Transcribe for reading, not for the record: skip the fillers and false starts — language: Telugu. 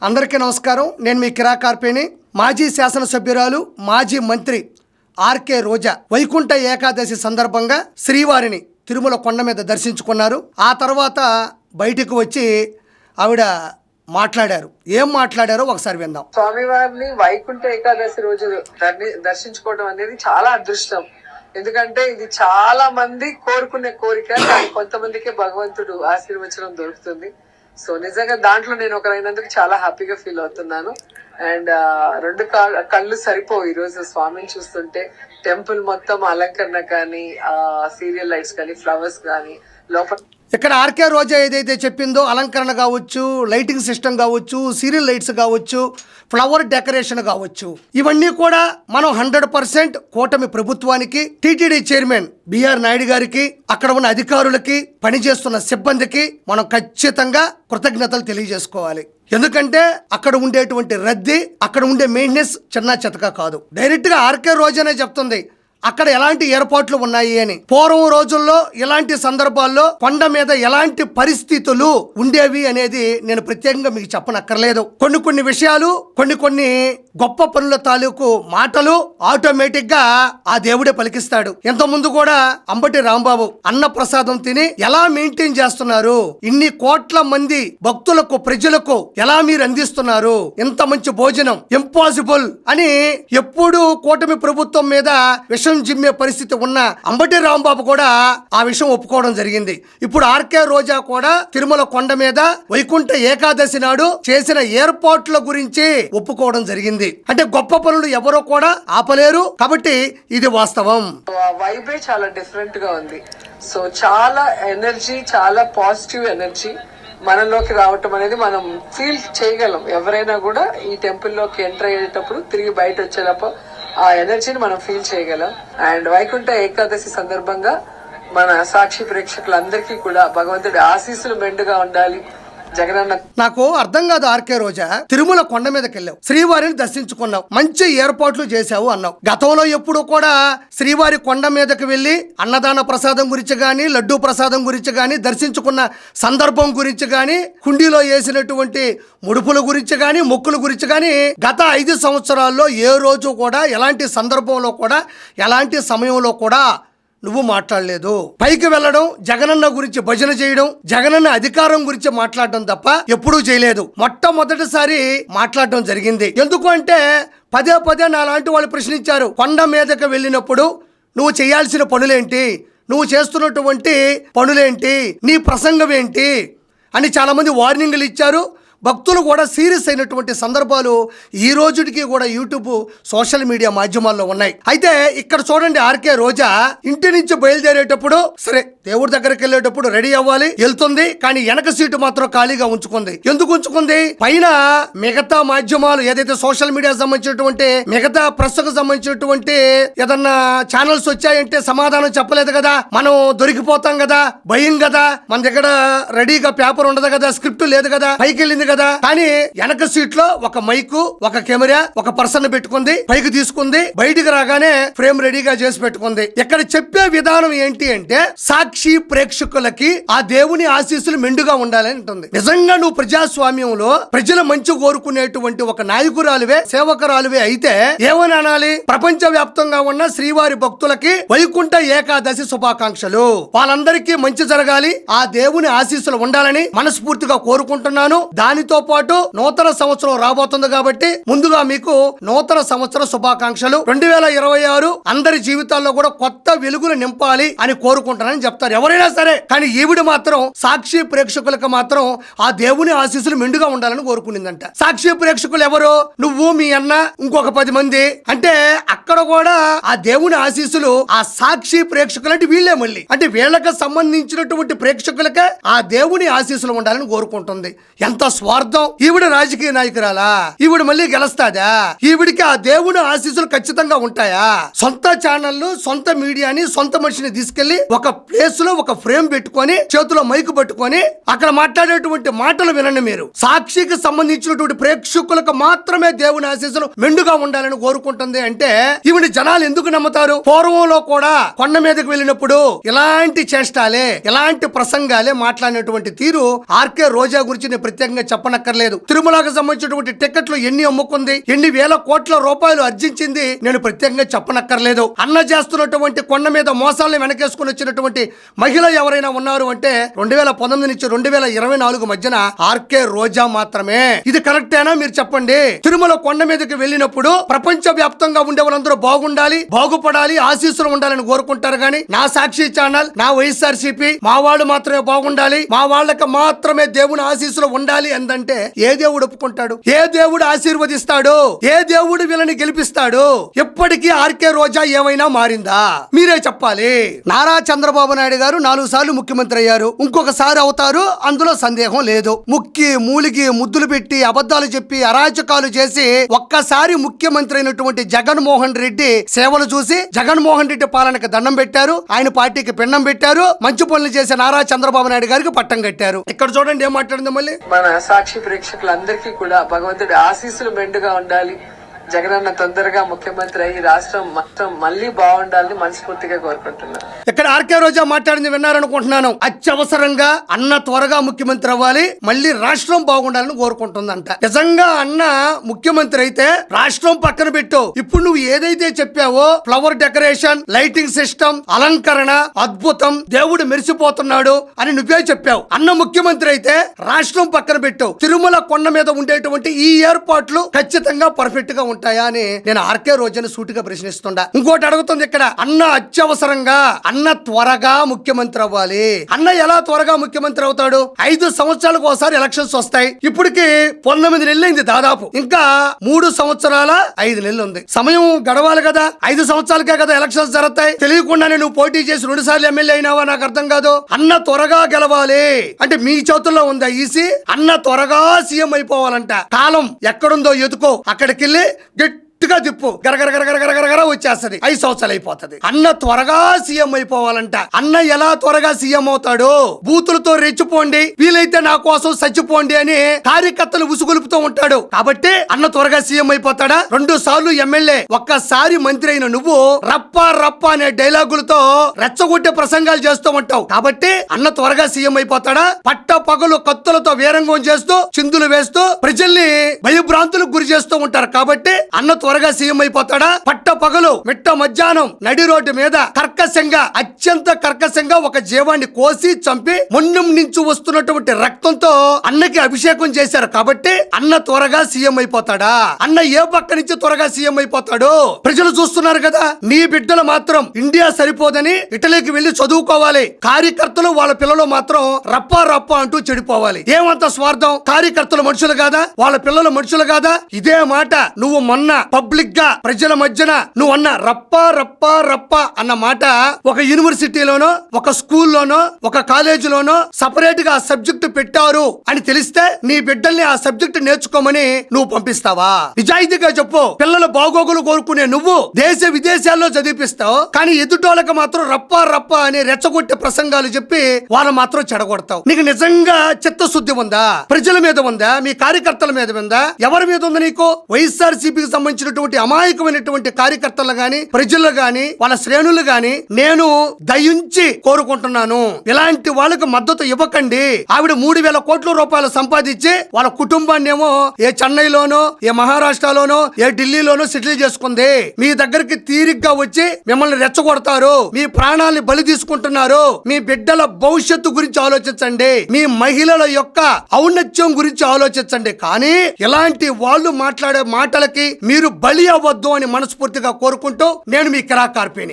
అందరికీ నమస్కారం. నేను మీ కిరా కార్పేని. మాజీ శాసనసభ్యురాలు, మాజీ మంత్రి ఆర్కే రోజా వైకుంఠ ఏకాదశి సందర్భంగా శ్రీవారిని తిరుమల కొండ మీద దర్శించుకున్నారు. ఆ తర్వాత బయటకు వచ్చి ఆవిడ మాట్లాడారు. ఏం మాట్లాడారో ఒకసారి విందాం. స్వామివారిని వైకుంఠ ఏకాదశి రోజు దర్శించుకోవడం అనేది చాలా అదృష్టం. ఎందుకంటే ఇది చాలా మంది కోరుకునే కోరిక, కానీ కొంతమందికే భగవంతుడు ఆశీర్వచనం దొరుకుతుంది. సో నిజంగా దాంట్లో నేను ఒకరైనందుకు చాలా హ్యాపీగా ఫీల్ అవుతున్నాను. అండ్ రెండు కళ్ళు సరిపోవు ఈ రోజు స్వామిని చూస్తుంటే. టెంపుల్ మొత్తం అలంకరణ కానీ, సీరియల్ లైట్స్ కానీ, ఫ్లవర్స్ కానీ, లోపల ఇక్కడ ఆర్కే రోజా ఏదైతే చెప్పిందో అలంకరణ కావచ్చు, లైటింగ్ సిస్టమ్ కావచ్చు, సీరియల్ లైట్స్ కావచ్చు, ఫ్లవర్ డెకరేషన్ కావచ్చు, ఇవన్నీ కూడా మనం 100% కూటమి ప్రభుత్వానికి, టీటీడీ చైర్మన్ బిఆర్ నాయుడు గారికి, అక్కడ ఉన్న అధికారులకి, పనిచేస్తున్న సిబ్బందికి మనం ఖచ్చితంగా కృతజ్ఞతలు తెలియజేసుకోవాలి. ఎందుకంటే అక్కడ ఉండేటువంటి రద్దీ, అక్కడ ఉండే మెయింటెనెన్స్ చిన్న చితక కాదు. డైరెక్ట్ గా ఆర్కే రోజానే చెప్తుంది అక్కడ ఎలాంటి ఏర్పాట్లు ఉన్నాయి అని. పూర్వం రోజుల్లో ఇలాంటి సందర్భాల్లో కొండ మీద ఎలాంటి పరిస్థితులు ఉండేవి అనేది నేను ప్రత్యేకంగా మీకు చెప్పనక్కర్లేదు. కొన్ని విషయాలు, కొన్ని గొప్ప పనుల తాలూకు మాటలు ఆటోమేటిక్ గా ఆ దేవుడే పలికిస్తాడు. ఇంత ముందు కూడా అంబటి రాంబాబు అన్న ప్రసాదం తిని ఎలా మెయింటైన్ చేస్తున్నారు, ఇన్ని కోట్ల మంది భక్తులకు, ప్రజలకు ఎలా మీరు అందిస్తున్నారు, ఇంత మంచి భోజనం ఇంపాసిబుల్ అని ఎప్పుడు కూటమి ప్రభుత్వం మీద విషయం జిమ్మే పరిస్థితి ఉన్న అంబటి రాంబాబు కూడా ఆ విషయం ఒప్పుకోవడం జరిగింది. ఇప్పుడు ఆర్కే రోజా కూడా తిరుమల కొండ మీద వైకుంఠ ఏకాదశి నాడు చేసిన ఏర్పాట్ల గురించి ఒప్పుకోవడం జరిగింది. అంటే గొప్ప పనులు ఎవరో కూడా ఆపలేరు కాబట్టి ఇది వాస్తవం. వైబే చాలా డిఫరెంట్ గా ఉంది. సో చాలా ఎనర్జీ, చాలా పాజిటివ్ ఎనర్జీ మనలోకి రావటం అనేది మనం ఫీల్ చేయగలం. ఎవరైనా కూడా ఈ టెంపుల్ లోకి ఎంటర్ అయ్యేటప్పుడు, తిరిగి బయట వచ్చేటప్పుడు ఆ ఎనర్జీని మనం ఫీల్ చేయగలం. అండ్ వైకుంఠ ఏకాదశి సందర్భంగా మన సాక్షి ప్రేక్షకులందరికీ కూడా భగవంతుడి ఆశీస్సులు మెండుగా ఉండాలి. జగనన్న, నాకు అర్థం కాదు ఆర్కే రోజా, తిరుమల కొండ మీదకి వెళ్ళావు, శ్రీవారిని దర్శించుకున్నావు, మంచి ఏర్పాట్లు చేశావు అన్నావు. గతంలో ఎప్పుడు కూడా శ్రీవారి కొండ మీదకి వెళ్ళి అన్నదాన ప్రసాదం గురించి కానీ, లడ్డూ ప్రసాదం గురించి కానీ, దర్శించుకున్న సందర్భం గురించి కానీ, హుండీలో వేసినటువంటి ముడుపుల గురించి కానీ, మొక్కుల గురించి కానీ గత 5 సంవత్సరాల్లో ఏ రోజు కూడా, ఎలాంటి సందర్భంలో కూడా, ఎలాంటి సమయంలో కూడా నువ్వు మాట్లాడలేదు. పైకి వెళ్ళడం, జగనన్న గురించి భజన చేయడం, జగనన్న అధికారం గురించి మాట్లాడడం తప్ప ఎప్పుడూ చేయలేదు. మొట్టమొదటిసారి మాట్లాడడం జరిగింది. ఎందుకు అంటే పదే నాలాంటి వాళ్ళు ప్రశ్నించారు, కొండ మీదకి వెళ్ళినప్పుడు నువ్వు చేయాల్సిన పనులేంటి, నువ్వు చేస్తున్నటువంటి పనులేంటి, నీ ప్రసంగం ఏంటి అని చాలా మంది వార్నింగ్లు ఇచ్చారు. భక్తులు కూడా సీరియస్ అయినటువంటి సందర్భాలు ఈ రోజుకి కూడా యూట్యూబ్, సోషల్ మీడియా మాధ్యమాల్లో ఉన్నాయి. అయితే ఇక్కడ చూడండి, ఆర్కే రోజా ఇంటి నుంచి బయలుదేరేటప్పుడు సరే దేవుడి దగ్గరికి వెళ్ళేటప్పుడు రెడీ అవ్వాలి, వెళ్తుంది. కానీ వెనక సీటు మాత్రం ఖాళీగా ఉంచుకుంది. ఎందుకు ఉంచుకుంది? పైన మిగతా మాధ్యమాలు ఏదైతే సోషల్ మీడియా సంబంధించినటువంటి, మిగతా ప్రెస్ కు సంబంధించినటువంటి ఏదన్నా ఛానల్స్ వచ్చాయంటే సమాధానం చెప్పలేదు కదా, మనం దొరికిపోతాం కదా, భయం కదా, మన దగ్గర రెడీగా పేపర్ ఉండదు కదా, స్క్రిప్ట్ లేదు కదా, పైకి వెళ్ళింది కదా. కానీ వెనక సీట్ లో ఒక మైకు, ఒక కెమెరా, ఒక పర్సన్ పెట్టుకుంది, పైకి తీసుకుంది, బయటికి రాగానే ఫ్రేమ్ రెడీగా చేసి పెట్టుకుంది. ఇక్కడ చెప్పే విధానం ఏంటి అంటే సాక్షి ప్రేక్షకులకి ఆ దేవుని ఆశీస్సులు మెండుగా ఉండాలని ఉంటుంది. నిజంగా నువ్వు ప్రజాస్వామ్యంలో ప్రజల మంచి కోరుకునేటువంటి ఒక నాయకురాలువే, సేవకురాలువే అయితే ఏమని అనాలి? ప్రపంచ వ్యాప్తంగా ఉన్న శ్రీవారి భక్తులకి వైకుంఠ ఏకాదశి శుభాకాంక్షలు, వాళ్ళందరికీ మంచి జరగాలి, ఆ దేవుని ఆశీస్సులు ఉండాలని మనస్ఫూర్తిగా కోరుకుంటున్నాను. దానితో పాటు నూతన సంవత్సరం రాబోతుంది కాబట్టి ముందుగా మీకు నూతన సంవత్సర శుభాకాంక్షలు. 2026 అందరి జీవితాల్లో కూడా కొత్త వెలుగులు నింపాలి అని కోరుకుంటానని చెప్తారు ఎవరైనా సరే. కానీ ఈవిడ మాత్రం సాక్షి ప్రేక్షకులకు మాత్రం ఆ దేవుని ఆశీస్సులు మెండుగా ఉండాలని కోరుకునిందంట. సాక్షి ప్రేక్షకులు ఎవరు? నువ్వు, మీ అన్న, ఇంకొక 10 మంది. అంటే అక్కడ కూడా ఆ దేవుని ఆశీస్సులు ఆ సాక్షి ప్రేక్షకులు అంటే వీళ్ళే, మళ్ళీ అంటే వీళ్ళకి సంబంధించినటువంటి ప్రేక్షకులకే ఆ దేవుని ఆశీస్సులు ఉండాలని కోరుకుంటుంది. ఎంత స్వార్థం! ఈవిడ రాజకీయ నాయకురాలా? ఈవిడ మళ్ళీ గెలుస్తాదా? ఈవిడికి ఆ దేవుని ఆశీస్సులు ఖచ్చితంగా ఉంటాయా? సొంత ఛానళ్లు, సొంత మీడియాని, సొంత మనిషిని తీసుకెళ్లి ఒక ప్లేస్ లో ఒక ఫ్రేమ్ పెట్టుకొని, చేతిలో మైకు పట్టుకొని అక్కడ మాట్లాడేటువంటి మాటలు వినండి మీరు. సాక్షికి సంబంధించినటువంటి ప్రేక్షకులకు మాత్రమే దేవుని ఆశీస్సులు మెండుగా ఉండాలని కోరుకుంటుంది అంటే ఈవిడ జనాలు ఎందుకు నమ్ముతారు? పూర్వంలో కూడా కొండ మీదకి వెళ్ళినప్పుడు ఇలాంటి చేష్టాలే, ఇలాంటి ప్రసంగాలే మాట్లాడినటువంటి తీరు ఆర్కే రోజా గురించి నేను ప్రత్యేకంగా చెప్పనక్కర్లేదు. తిరుమలకు సంబంధించినటువంటి టికెట్లు ఎన్ని అమ్ముకుంది, ఎన్ని వేల కోట్ల రూపాయలు ఆర్జించింది నేను ప్రత్యేకంగా చెప్పనక్కర్లేదు. అన్న చేస్తున్నటువంటి కొండ మీద మోసాలను వెనకేసుకుని వచ్చినటువంటి మహిళ ఎవరైనా ఉన్నారు అంటే 2019 నుంచి 2024 మధ్యన ఆర్కే రోజా మాత్రమే. ఇది కరెక్టేనా మీరు చెప్పండి? తిరుమల కొండ మీదకి వెళ్ళినప్పుడు ప్రపంచ వ్యాప్తంగా ఉండే వాళ్ళందరూ బాగుండాలి, బాగుపడాలి, ఆశీస్సులు ఉండాలని కోరుకుంటారు కానీ నా సాక్షి ఛానల్, నా వైఎస్ఆర్సీపీ, మా వాళ్ళు మాత్రమే బాగుండాలి, మా వాళ్ళకి మాత్రమే దేవుని ఆశీస్సులు ఉండాలి అందంటే ఏ దేవుడు ఒప్పుకుంటాడు? ఏ దేవుడు ఆశీర్వదిస్తాడు? ఏ దేవుడు వీళ్ళని గెలిపిస్తాడు? ఎప్పటికీ ఆర్కే రోజా ఏమైనా మారిందా? మీరే చెప్పాలి. నారా చంద్రబాబు నాయుడు గారు 4 సార్లు ముఖ్యమంత్రి అయ్యారు, ఇంకొకసారి అవుతారు, అందులో సందేహం లేదు. మూలిగి ముద్దులు పెట్టి అబద్ధాలు చెప్పి అరాచకాలు చేసి ఒక్కసారి ముఖ్యమంత్రి అయినటువంటి జగన్మోహన్ రెడ్డి సేవలు చూసి జగన్మోహన్ రెడ్డి పాలనకు దండం పెట్టారు, ఆయన పార్టీకి పిండం పెట్టారు, మంచి పనులు చేసే నారా చంద్రబాబు నాయుడు గారికి పట్టం కట్టారు. ఇక్కడ చూడండి ఏం మాట్లాడింది మళ్ళీ. మన సాక్షి ప్రేక్షకులందరికీ కూడా భగవంతుడి ఆశీస్సులు మెండుగా ఉండాలి, జగనన్న తొందరగా ముఖ్యమంత్రి అయ్యి రాష్ట్రం మొత్తం మళ్ళీ బాగుండాలని మనస్ఫూర్తిగా కోరుకుంటున్నాను. ఇక్కడ ఆర్కే రోజా మాట్లాడింది విన్నారనుకుంటున్నాను. అత్యవసరంగా అన్న త్వరగా ముఖ్యమంత్రి అవ్వాలి, మళ్ళీ రాష్ట్రం బాగుండాలని కోరుకుంటుందంట. నిజంగా అన్న ముఖ్యమంత్రి అయితే రాష్ట్రం పక్కన పెట్టు, ఇప్పుడు నువ్వు ఏదైతే చెప్పావో ఫ్లవర్ డెకరేషన్, లైటింగ్ సిస్టమ్, అలంకరణ అద్భుతం, దేవుడు మెరిసిపోతున్నాడు అని నువ్వే చెప్పావు. అన్న ముఖ్యమంత్రి అయితే రాష్ట్రం పక్కన పెట్టు, తిరుమల కొండ మీద ఉండేటువంటి ఈ ఏర్పాట్లు ఖచ్చితంగా పర్ఫెక్ట్ గా ఉంటాయా అని నేను ఆర్కే రోజాని సూటిగా ప్రశ్నిస్తుండా. ఇంకోటి అడుగుతుంది ఇక్కడ, అన్న అత్యవసరంగా, అన్న త్వరగా ముఖ్యమంత్రి అవ్వాలి. అన్న ఎలా త్వరగా ముఖ్యమంత్రి అవుతాడు? 5 సంవత్సరాలకు ఒకసారి ఎలక్షన్స్ వస్తాయి. ఇప్పటికి 19 నెలలు అయింది దాదాపు, ఇంకా 3 సంవత్సరాల 5 నెలలు ఉంది. సమయం గడవాలి కదా, 5 సంవత్సరాలకే కదా ఎలక్షన్స్ జరుగుతాయి. తెలియకుండానే నువ్వు పోటీ చేసి 2 సార్లు ఎమ్మెల్యే అయినావా? నాకు అర్థం కాదు. అన్న త్వరగా గెలవాలి అంటే మీ చేతుల్లో ఉందా ఈసీ? అన్న త్వరగా సీఎం అయిపోవాలంట. కాలం ఎక్కడుందో ఎదుకో, అక్కడికెళ్ళి గట్టిగా తిప్పు, గరగర వచ్చేస్తది, 5 సంవత్సరాలు అయిపోతుంది. అన్న త్వరగా సీఎం అయిపోవాలంట. అన్న ఎలా త్వరగా సీఎం అవుతాడు? బూతులతో రెచ్చిపోండి, వీలైతే నా కోసం చచ్చిపోండి అని కార్యకర్తలు ఉసుగొలుపుతూ ఉంటాడు. కాబట్టి అన్న త్వరగా సీఎం అయిపోతాడా? 2 సార్లు ఎమ్మెల్యే, ఒక్కసారి మంత్రి అయిన నువ్వు రప్ప అనే డైలాగులతో రెచ్చగొట్టే ప్రసంగాలు చేస్తూ ఉంటావు. కాబట్టి అన్న త్వరగా సీఎం అయిపోతాడా? పట్ట పగలు కత్తులతో వీరంగం చేస్తూ, చిందులు వేస్తూ ప్రజల్ని భయభ్రాంతులకు గురి చేస్తూ ఉంటారు. కాబట్టి అన్న త్వరగా సీఎం అయిపోతాడా? పట్ట పగలు మిట్ట మధ్యాహ్నం నడి రోడ్డు మీద అత్యంత కర్కశంగా ఒక జీవాన్ని కోసి చంపి మొన్నం నుంచి వస్తున్నటువంటి రక్తంతో అన్నకి అభిషేకం చేశారు. కాబట్టి అన్న త్వరగా సీఎం అయిపోతాడా? అన్న ఏ పక్క నుంచి త్వరగా సీఎం అయిపోతాడు? ప్రజలు చూస్తున్నారు కదా. నీ బిడ్డలు మాత్రం ఇండియా సరిపోదని ఇటలీకి వెళ్లి చదువుకోవాలి, కార్యకర్తలు వాళ్ళ పిల్లలు మాత్రం రప్ప అంటూ చెడిపోవాలి. ఏమంత స్వార్థం? కార్యకర్తలు మనుషులు కాదా? వాళ్ళ పిల్లలు మనుషులు కాదా? ఇదే మాట నువ్వు మొన్న పబ్లిక్ గా ప్రజల మధ్యన నువ్వు అన్న రప్ప అన్న మాట ఒక యూనివర్సిటీలోనో, ఒక స్కూల్లోనో, ఒక కాలేజీలోనో సపరేట్ గా సబ్జెక్ట్ పెట్టారు అని తెలిస్తే నీ బిడ్డల్ని ఆ సబ్జెక్ట్ నేర్చుకోమని నువ్వు పంపిస్తావా? నిజాయితీగా చెప్పు. పిల్లలు బాగోగులు కోరుకునే నువ్వు దేశ విదేశాల్లో చదివిపిస్తావు, కానీ ఎదుటోళ్ళకి మాత్రం రప్ప అని రెచ్చగొట్టే ప్రసంగాలు చెప్పి వాళ్ళు మాత్రం చెడగొడతావు. నీకు నిజంగా చిత్తశుద్ధి ఉందా? ప్రజల మీద ఉందా? మీ కార్యకర్తల మీద ఉందా? ఎవరి మీద ఉంది నీకు? వైఎస్ఆర్సీపీకి సంబంధించినటువంటి అమాయకమైనటువంటి కార్యకర్తలు గాని, ప్రజలు గాని, వాళ్ళ శ్రేణులు గాని నేను దయించి కోరుకుంటున్నాను, ఇలాంటి వాళ్ళకి మద్దతు ఇవ్వకండి. ఆవిడ 3,000 కోట్ల రూపాయలు సంపాదించి వాళ్ళ కుటుంబాన్ని ఏమో ఏ చెన్నైలోనో, ఏ మహారాష్ట్రలోనో, ఏ ఢిల్లీలోనో సెటిల్ చేసుకుంది. మీ దగ్గరికి తీరిగ్గా వచ్చి మిమ్మల్ని రెచ్చగొడతారు, మీ ప్రాణాలని బలి తీసుకుంటున్నారు. మీ బిడ్డల భవిష్యత్తు గురించి ఆలోచించండి, మీ మహిళల యొక్క ఔన్నత్యం గురించి ఆలోచించండి. కానీ ఇలాంటి వాళ్ళు మాట్లాడే మాటలకి మీరు బలి అవ్వద్దు అని మనస్ఫూర్తిగా కోరుకుంటూ నేను మీ కిరాక్ కార్పేని.